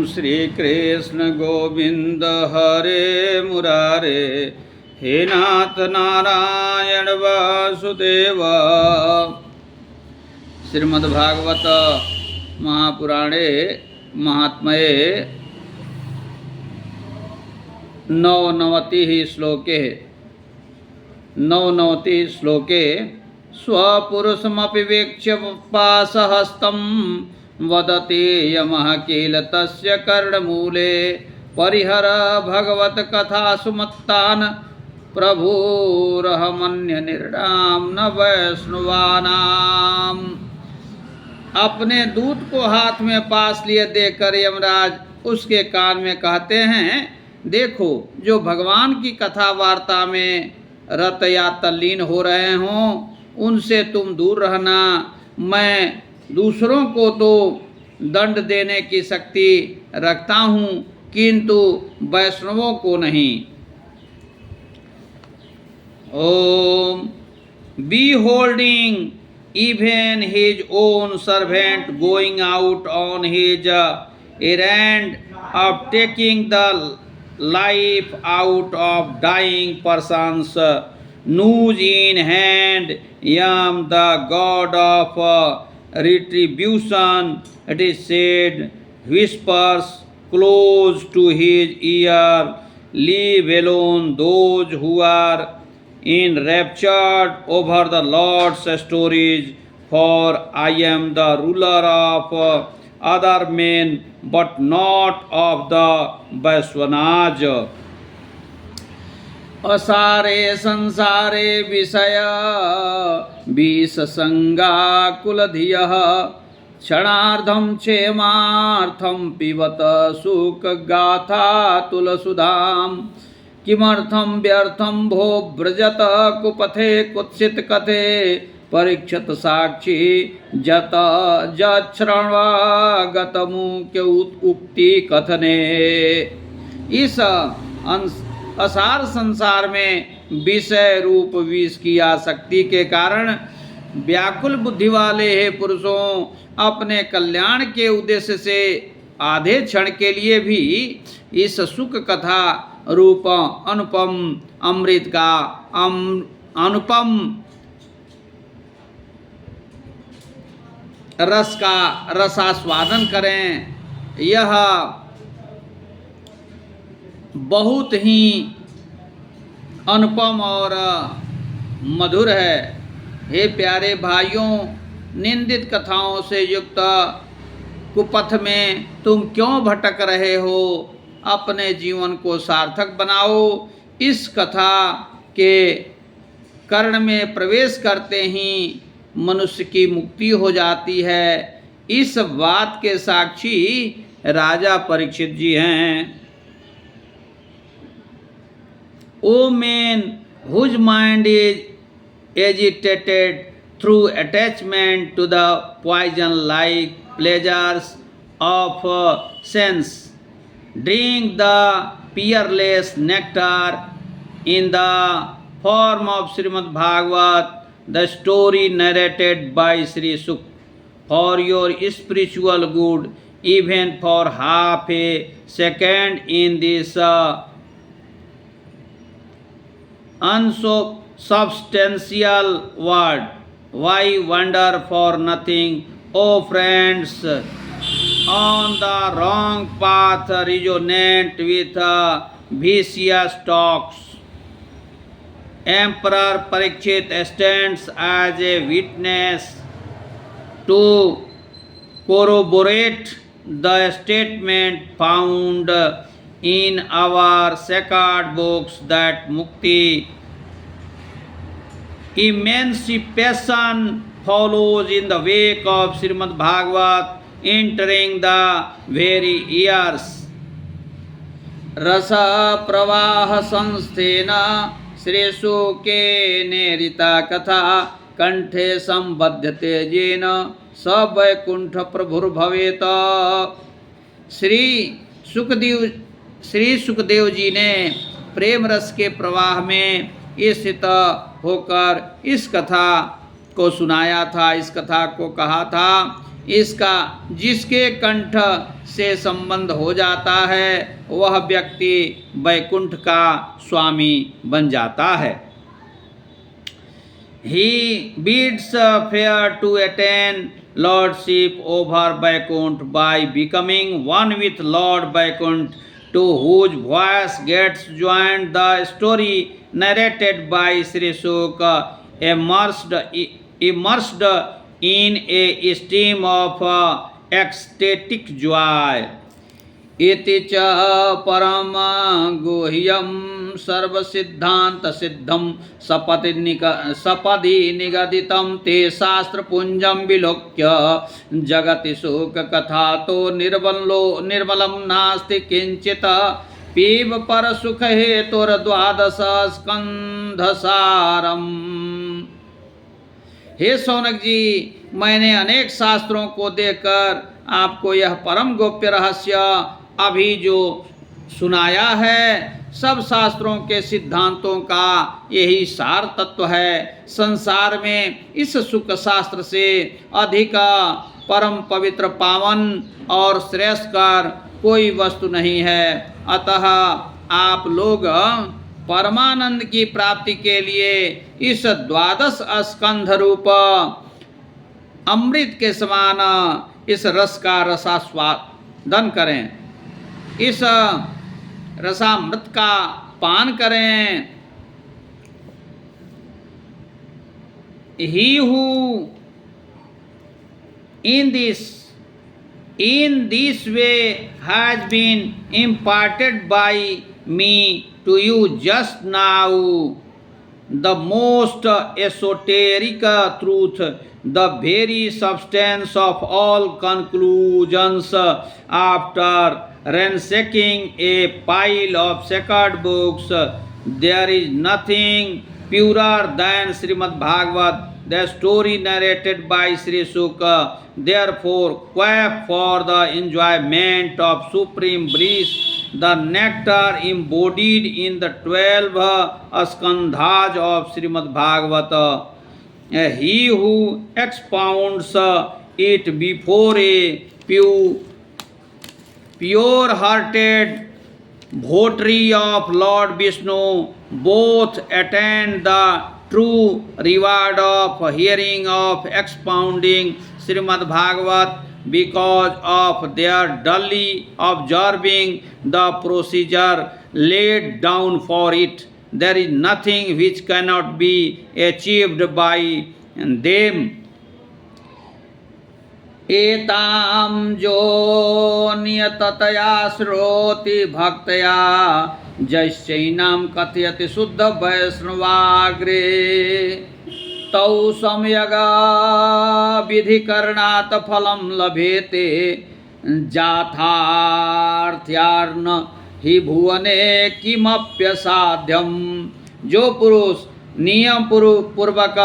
श्री कृष्ण गोविंद हरे मुरारे, हे नाथ नारायण वासुदेव। श्रीमद्भागवत महापुराणे महात्मये नवनवति श्लोके स्वपुरुषमपि वीक्ष्य पाशहस्तं वदति यमः किल तस्य कर्णमूले, परिहर भगवत कथा सुमत्तान् प्रभुरहमन्य निर्णाम न वैष्णवानाम। अपने दूत को हाथ में पास लिए देखकर यमराज उसके कान में कहते हैं, देखो जो भगवान की कथा वार्ता में रत या तल्लीन हो रहे हों उनसे तुम दूर रहना। मैं दूसरों को तो दंड देने की शक्ति रखता हूँ किंतु वैष्णवों को नहीं। ओम beholding even his own servant going out on his errand of taking the life out of dying persons, noose in hand, Yam the god of retribution, it is said, whispers close to his ear, leave alone those who are enraptured over the Lord's stories, for I am the ruler of other men but not of the Vaishvanaj. असारे संसारे विषय विषसंगा कुलधियः, क्षणार्धं क्षेमार्थं पिबत सुखगाथा तुलसुधाम। किमर्थं व्यर्थं भो व्रजत कुपथे कुत्सित कथे, परीक्षत साक्षी जत जश्रवागत मुख्य उक्ति कथने। इस असार संसार में विषय रूप विष की आसक्ति के कारण व्याकुल बुद्धि वाले हे पुरुषों, अपने कल्याण के उद्देश्य से आधे क्षण के लिए भी इस सुख कथा रूप अनुपम अमृत का अनुपम रस का रसास्वादन करें। यह बहुत ही अनुपम और मधुर है। हे प्यारे भाइयों, निंदित कथाओं से युक्त कुपथ में तुम क्यों भटक रहे हो? अपने जीवन को सार्थक बनाओ। इस कथा के कर्ण में प्रवेश करते ही मनुष्य की मुक्ति हो जाती है। इस बात के साक्षी राजा परीक्षित जी हैं। O man whose mind is agitated through attachment to the poison-like pleasures of sense, drink the peerless nectar in the form of Srimad Bhagavat, the story narrated by Sri Suk, for your spiritual good, even for half a second in this unsubstantial world. Why wander for nothing, O friends? On the wrong path resonate with vicious talks. Emperor Parikshit stands as a witness to corroborate the statement found in our sacred books that mukti, emancipation, follows in the wake of Srimad Bhagavat, entering the very ears. Rasa pravaha संस्थेना श्रेषु के नेरिता कथा, कंठे संबध्यते जेन सब वैकुंठ प्रभुर्भवेत। श्री सुखदेव जी ने प्रेम रस के प्रवाह में स्थित होकर इस कथा को सुनाया था, इस कथा को कहा था इसका जिसके कंठ से संबंध हो जाता है वह व्यक्ति वैकुंठ का स्वामी बन जाता है। He bids fair to attain lordship over Vaikuntha by becoming one with Lord Vaikuntha, to whose voice gets joined the story narrated by Sri Shuka, immersed in a stream of ecstatic joy. इति च परम गुह्यं सर्वसिद्धांत सिद्धं सपदि निगदितं ते शास्त्रपुंजं विलोक्य जगति शोक कथा तो निर्मलं नास्ति किंचित पीब पर सुख हेतुर्द्वादश स्कंधसारम्। हे शौनक जी, मैंने अनेक शास्त्रों को देखकर आपको यह परम गोप्य रहस्य अभी जो सुनाया है, सब शास्त्रों के सिद्धांतों का यही सार तत्व है। संसार में इस सुख शास्त्र से अधिक परम पवित्र पावन और श्रेष्ठकर कोई वस्तु नहीं है। अतः आप लोग परमानंद की प्राप्ति के लिए इस द्वादश स्कंध रूप अमृत के समान इस रस का रसास्वादन करें, इस रसामृत का पान करें। He who in this way has been imparted by me to you just now, the most esoteric truth, the very substance of all conclusions, after ransacking a pile of sacred books, there is nothing purer than Srimad Bhagavat, the story narrated by Sri Shuka. Therefore, quaff for the enjoyment of supreme bliss the nectar embodied in the 12 skandhas of Srimad Bhagavata. He who expounds it before a pure-hearted votary of Lord Vishnu both attain the true reward of hearing of expounding Srimad Bhagavat because of their dully observing the procedure laid down for it. There is nothing which cannot be achieved by them. एतां जो नियततया श्रोति भक्तया जैश्चैनां कथयति शुद्ध वैष्णवाग्रे तौ सम्यग विधिकरणात् फलं लभेते जाथार्थ्यार्न हि भुवने किमप्यसाध्यम। जो पुरुष नियम पूर्वक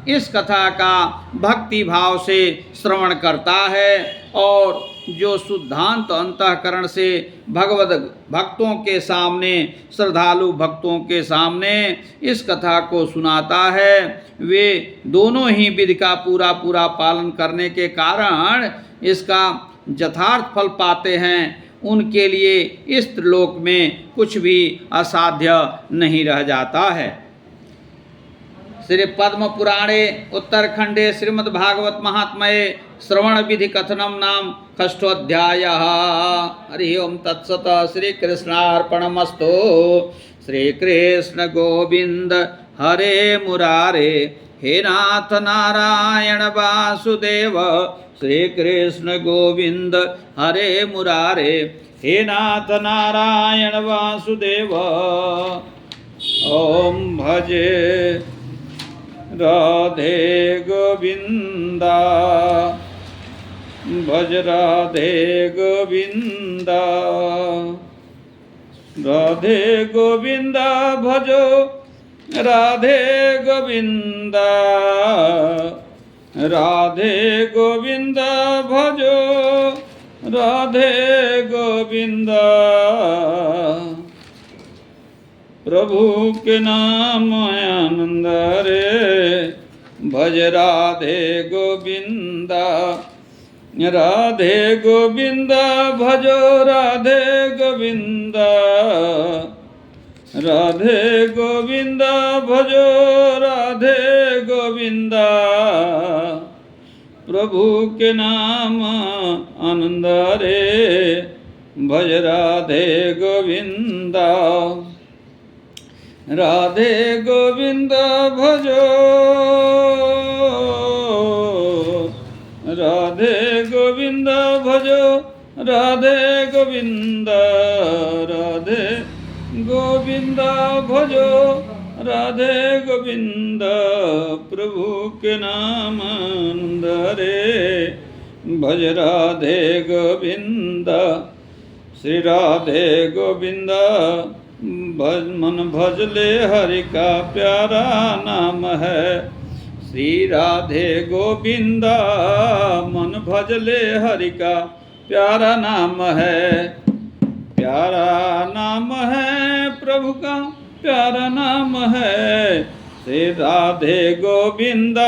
इस कथा का भक्ति भाव से श्रवण करता है और जो शुद्धांत अंतःकरण से भगवद भक्तों के सामने, श्रद्धालु भक्तों के सामने इस कथा को सुनाता है, वे दोनों ही विधि का पूरा पालन करने के कारण इसका यथार्थ फल पाते हैं। उनके लिए इस त्रिलोक में कुछ भी असाध्य नहीं रह जाता है। श्री पद्म पुराणे उत्तरखंडे श्रीमद् भागवत महात्म्ये श्रवण विधि कथनम नाम षष्ठोऽध्यायः। हरि ओम तत्सत। श्री कृष्णार्पणमस्तु। श्री कृष्ण गोविंद हरे मुरारे, हे नाथ नारायण वासुदेव। श्री कृष्ण गोविंद हरे मुरारे, हे नाथ नारायण वासुदेव। ओम भजे राधे गोविंदा, भज राधे गोविंदा, राधे गोविंदा भजो राधे गोविंदा, राधे गोविंदा भजो राधे गोविंदा। प्रभु के नाम आनंद रे, भज राधे गोविंदा, राधे गोविंद भजो राधे गोविंद, राधे गोविंद भजो राधे गोविंद। प्रभु के नाम आनंद रे, भज राधे गोविंद। राधे गोविंद भजो, राधे गोविंद भजो राधे गोविंद, राधे गोविंद भजो राधे गोविंद। प्रभु के नाम आनंद रे, भज राधे गोविंद। श्री राधे गोविंद भज मन भज ले, हरि का प्यारा नाम है। श्री राधे गोविंद मन भज ले, हरि का प्यारा नाम है। प्यारा नाम है प्रभु का, प्यारा नाम है। श्री राधे गोविंद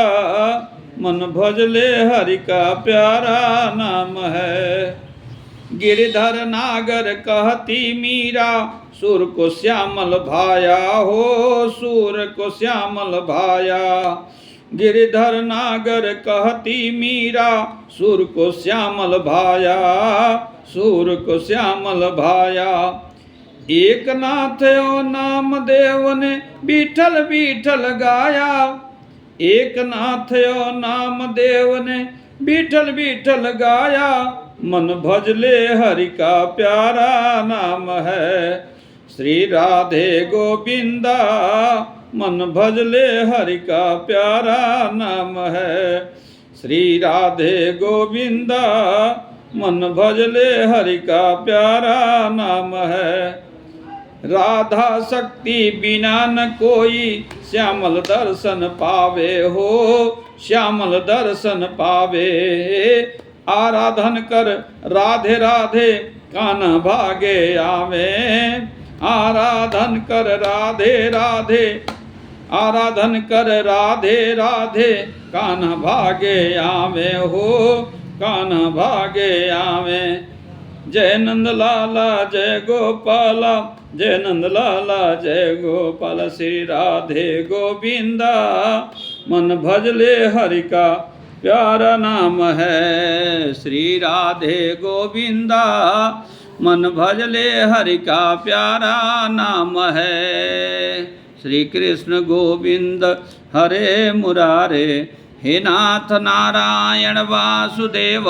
मन भज ले, हरि का प्यारा नाम है। गिरधर नागर कहती मीरा, सुर को श्यामल भाया हो, सुर को श्यामल भाया। गिरधर नागर कहती मीरा, सुर को श्यामल भाया, सुर को श्यामल भाया। एक नाथ ओ नाम देव ने, विठल विठल गाया। एक नाथ ओ नाम देव ने, विठल विठल गाया। मन भज ले, हरि का प्यारा नाम है। श्री राधे गोविंदा मन भज ले, हरि का प्यारा नाम है। श्री राधे गोविंदा मन भज ले, हरि का प्यारा नाम है। राधा शक्ति बिना न कोई, श्यामल दर्शन पावे हो, श्यामल दर्शन पावे। आराधन कर राधे राधे, कान्हा भागे आवे। आराधन कर राधे राधे, आराधन कर राधे राधे, कान्हा भागे आवे हो, कान्हा भागे आवे। जय नंद लाला जय गोपाला, जय नंद लाला जय गोपाल। श्री राधे गोविंदा मन भज ले, हरि का प्यारा नाम है। श्री राधे गोविंदा मन भज ले, हरि का प्यारा नाम है। श्री कृष्ण गोविंद हरे मुरारे, हे नाथ नारायण वासुदेव।